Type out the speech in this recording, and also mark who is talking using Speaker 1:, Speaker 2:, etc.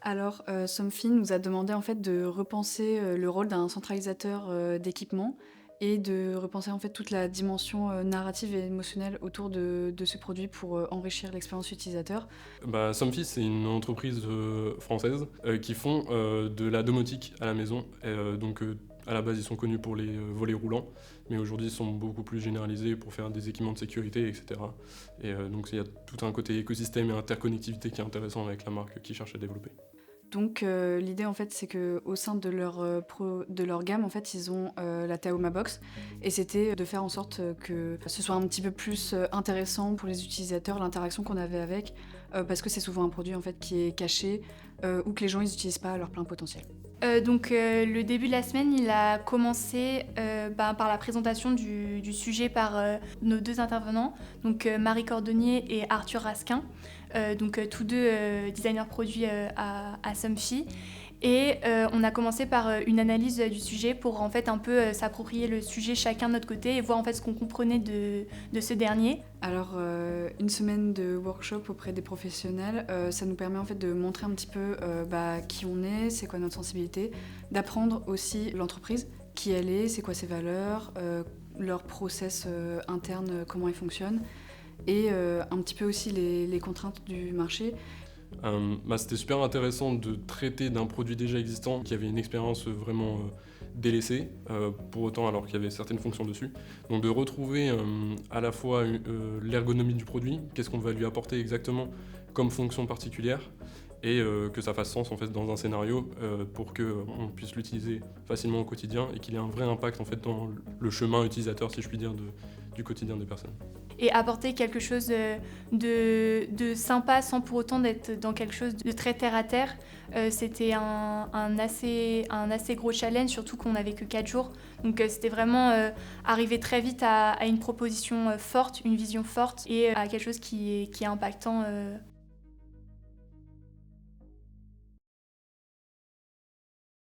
Speaker 1: Alors, Somfy nous a demandé en fait de repenser, le rôle d'un centralisateur, d'équipement et de repenser en fait toute la dimension, narrative et émotionnelle autour de ce produit pour, enrichir l'expérience utilisateur.
Speaker 2: Bah, Somfy, c'est une entreprise française qui font de la domotique à la maison. À la base, ils sont connus pour les volets roulants, mais aujourd'hui, ils sont beaucoup plus généralisés pour faire des équipements de sécurité, etc. Donc, il y a tout un côté écosystème et interconnectivité qui est intéressant avec la marque qui cherche à développer.
Speaker 1: Donc, l'idée en fait, c'est qu'au sein de leur gamme, en fait, ils ont, la Taoma Box et c'était de faire en sorte, que ce soit un petit peu plus, intéressant pour les utilisateurs, l'interaction qu'on avait avec, parce que c'est souvent un produit en fait qui est caché, ou que les gens ils utilisent pas à leur plein potentiel.
Speaker 3: Le début de la semaine, il a commencé par la présentation du sujet par nos deux intervenants, Marie Cordonnier et Arthur Rasquin, tous deux designers produits à Somfy. Et on a commencé par une analyse du sujet pour en fait un peu s'approprier le sujet chacun de notre côté et voir en fait ce qu'on comprenait de ce dernier.
Speaker 1: Alors, une semaine de workshop auprès des professionnels, ça nous permet en fait de montrer un petit peu, qui on est, c'est quoi notre sensibilité, d'apprendre aussi l'entreprise, qui elle est, c'est quoi ses valeurs, leur process, interne, comment ils fonctionnent et un petit peu aussi les contraintes du marché.
Speaker 2: C'était super intéressant de traiter d'un produit déjà existant qui avait une expérience vraiment délaissée, pour autant alors qu'il y avait certaines fonctions dessus. Donc de retrouver à la fois l'ergonomie du produit, qu'est-ce qu'on va lui apporter exactement comme fonction particulière, et que ça fasse sens en fait dans un scénario pour qu'on puisse l'utiliser facilement au quotidien et qu'il ait un vrai impact en fait dans le chemin utilisateur, si je puis dire, du quotidien des personnes.
Speaker 3: Et apporter quelque chose de sympa sans pour autant d'être dans quelque chose de très terre-à-terre. C'était un assez gros challenge, surtout qu'on n'avait que 4 jours. Donc c'était vraiment arriver très vite à une proposition forte, une vision forte et à quelque chose qui est impactant